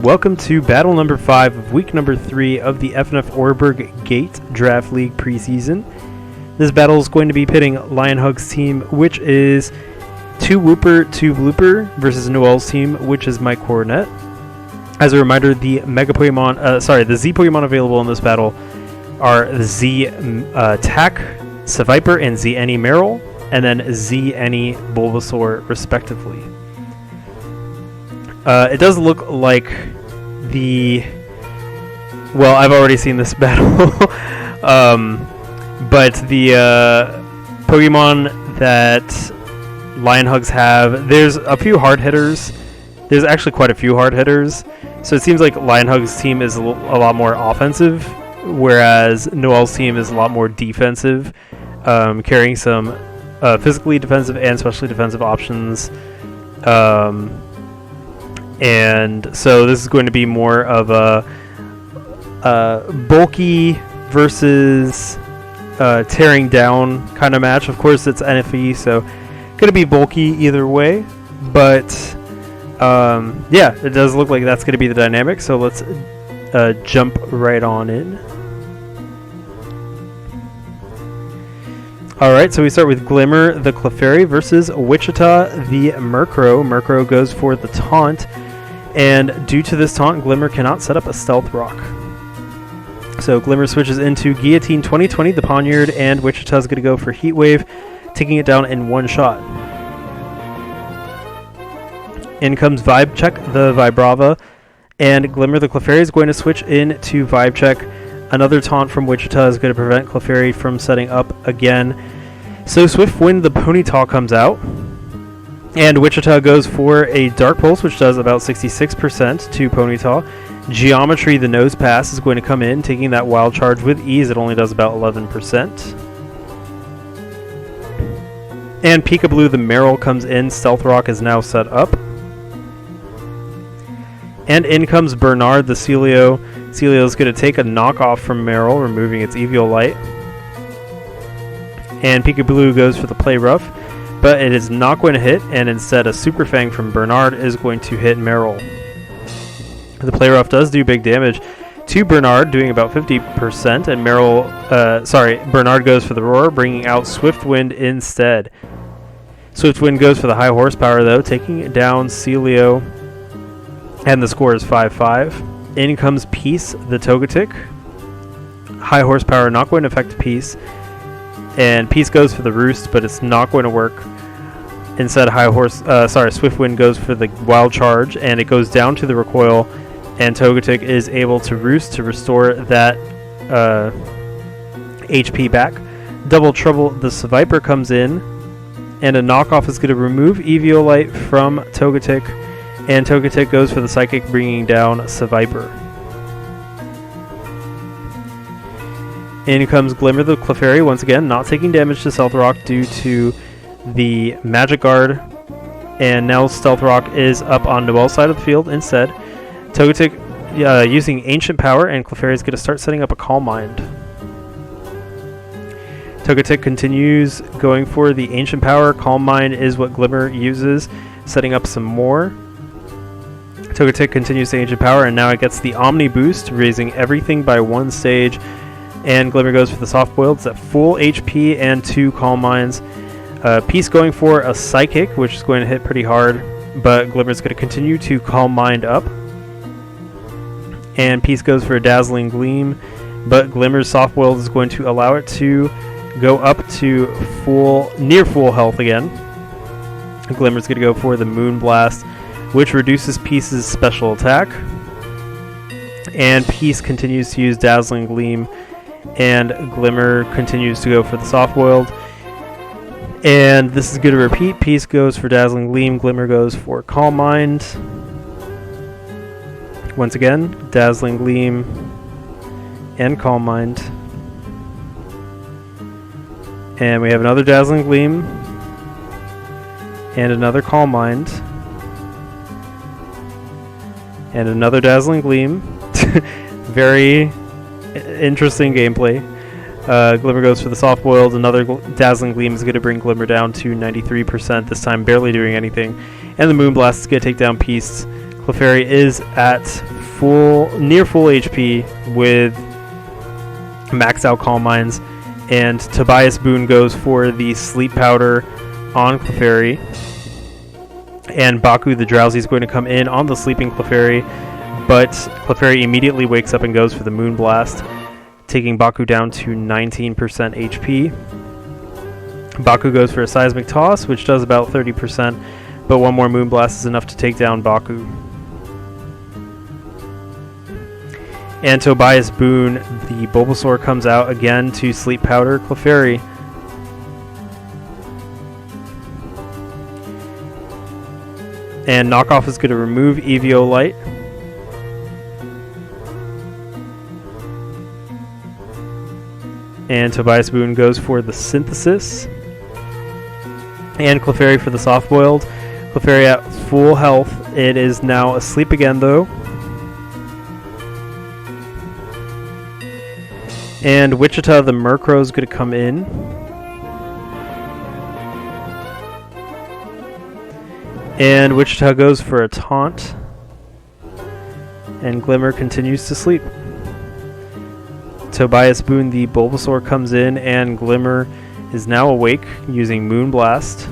Welcome to battle number 5 of week number 3 of the FnF Oreburgh Gate Draft League preseason. This battle is going to be pitting Lionhug's team, which is 2 Wooper, 2 Blooper, versus Noel's team, which is my Coronet. As a reminder, the Z Pokemon available in this battle are the Z Tack, Seviper, and Z Any Meryl, and then Z Any Bulbasaur, respectively. It does look like I've already seen this battle, but the Pokemon that Lionhugs have, there's a few hard hitters. There's actually quite a few hard hitters, so it seems like Lionhug's team is a lot more offensive, whereas Noel's team is a lot more defensive, carrying some physically defensive and specially defensive options. And so this is going to be more of a bulky versus tearing down kind of match. Of course, it's NFE, so going to be bulky either way. But yeah, it does look like that's going to be the dynamic. So let's jump right on in. Alright, so we start with Glimmer the Clefairy versus Wichita the Murkrow. Murkrow goes for the taunt, and due to this taunt, Glimmer cannot set up a Stealth Rock. So Glimmer switches into Guillotine 2020, the Poniard, and Wichita's going to go for Heat Wave, taking it down in one shot. In comes Vibe Check the Vibrava, and Glimmer the Clefairy is going to switch into Vibe Check. Another taunt from Wichita is going to prevent Clefairy from setting up again. So Swift Wind the Ponyta comes out, and Wichita goes for a Dark Pulse, which does about 66% to Ponyta. Geometry the Nose Pass is going to come in, taking that Wild Charge with ease. It only does about 11%. And Peekaboo the Meryl comes in. Stealth Rock is now set up. And in comes Bernard the Celio. Celio is going to take a knockoff from Meryl, removing its Eviolite. And Peekaboo goes for the Play Rough, but it is not going to hit, and instead a Super Fang from Bernard is going to hit Meryl. The Play Rough does do big damage to Bernard, doing about 50%, and Bernard goes for the Roar, bringing out Swift Wind instead. Swift Wind goes for the high horsepower, though, taking down Celio, and the score is 5-5. In comes Peace the Togetic. High horsepower not going to affect Peace, and Peace goes for the Roost, but it's not going to work. Instead, Swift Wind goes for the Wild Charge, and it goes down to the Recoil, and Togetic is able to Roost to restore that HP back. Double Trouble the Seviper comes in, and a knockoff is going to remove Eviolite from Togetic, and Togetic goes for the Psychic, bringing down Seviper. In comes Glimmer the Clefairy, once again, not taking damage to Stealth Rock due to the Magic Guard. And now Stealth Rock is up on Noel's side of the field instead. Togetic using Ancient Power, and Clefairy is going to start setting up a Calm Mind. Togetic continues going for the Ancient Power. Calm Mind is what Glimmer uses, setting up some more. Togetic continues to Ancient Power, and now it gets the Omni Boost, raising everything by 1 stage. And Glimmer goes for the Soft Boiled. It's at full HP and 2 Calm Minds. Peace going for a Psychic, which is going to hit pretty hard, but Glimmer's going to continue to Calm Mind up. And Peace goes for a Dazzling Gleam, but Glimmer's Soft Boiled is going to allow it to go up to near full health again. Glimmer's going to go for the Moon Blast, which reduces Peace's special attack. And Peace continues to use Dazzling Gleam, and Glimmer continues to go for the Soft Boiled. And this is going to repeat. Peace goes for Dazzling Gleam, Glimmer goes for Calm Mind. Once again, Dazzling Gleam and Calm Mind. And we have another Dazzling Gleam and another Calm Mind. And another Dazzling Gleam. Very interesting gameplay. Glimmer goes for the Soft Boiled. Another Dazzling Gleam is going to bring Glimmer down to 93%, this time barely doing anything. And the Moonblast is going to take down Peace. Clefairy is at near full HP with maxed out Calm Minds, and Tobias Boone goes for the Sleep Powder on Clefairy, and Baku the Drowsy is going to come in on the sleeping Clefairy, but Clefairy immediately wakes up and goes for the Moon Blast, taking Baku down to 19% HP. Baku goes for a Seismic Toss, which does about 30%, but one more Moon Blast is enough to take down Baku. And Tobias Boone, the Bulbasaur, comes out again to Sleep Powder Clefairy. And Knockoff is going to remove Eviolite. And Tobias Boone goes for the Synthesis. And Clefairy for the Soft Boiled. Clefairy at full health. It is now asleep again though. And Wichita the Murkrow is going to come in. And Wichita goes for a Taunt. And Glimmer continues to sleep. Tobias Boone the Bulbasaur comes in, and Glimmer is now awake using Moon Blast.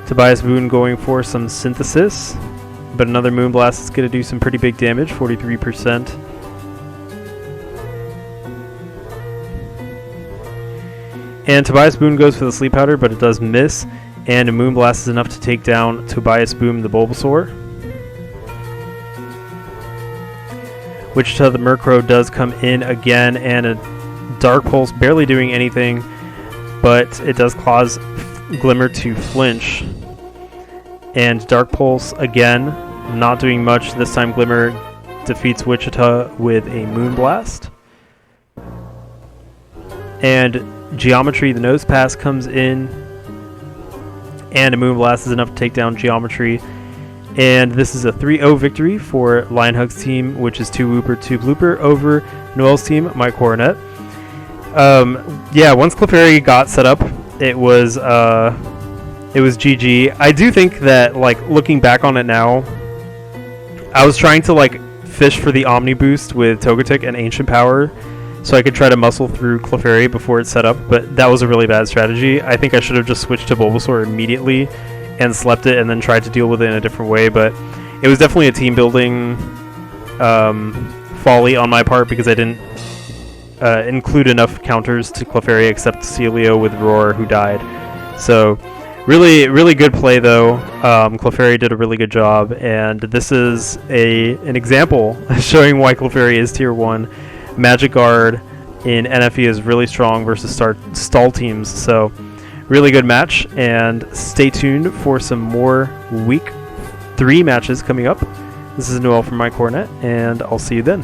Tobias Boone going for some Synthesis, but another Moon Blast is going to do some pretty big damage, 43%. And Tobias Boone goes for the Sleep Powder, but it does miss, and a Moon Blast is enough to take down Tobias Boone the Bulbasaur. Wichita the Murkrow does come in again, and a Dark Pulse barely doing anything, but it does cause Glimmer to flinch. And Dark Pulse again, not doing much. This time Glimmer defeats Wichita with a Moon Blast. And Geometry the Nose Pass comes in, and a Moon Blast is enough to take down Geometry. And this is a 3-0 victory for Lionhug's team, which is 2 Wooper, 2 Blooper over Noel's team, my Coronet. Yeah, once Clefairy got set up, it was GG. I do think that, like, looking back on it now, I was trying to, like, fish for the Omni Boost with Togetic and Ancient Power so I could try to muscle through Clefairy before it's set up, but that was a really bad strategy. I think I should have just switched to Bulbasaur immediately and slept it and then tried to deal with it in a different way, but it was definitely a team building folly on my part because I didn't include enough counters to Clefairy except Celio with Roar, who died. So really, really good play though. Clefairy did a really good job, and this is an example showing why Clefairy is tier 1. Magic Guard in NFE is really strong versus stall teams, so really good match, and stay tuned for some more Week 3 matches coming up. This is Noel from my Coronet, and I'll see you then.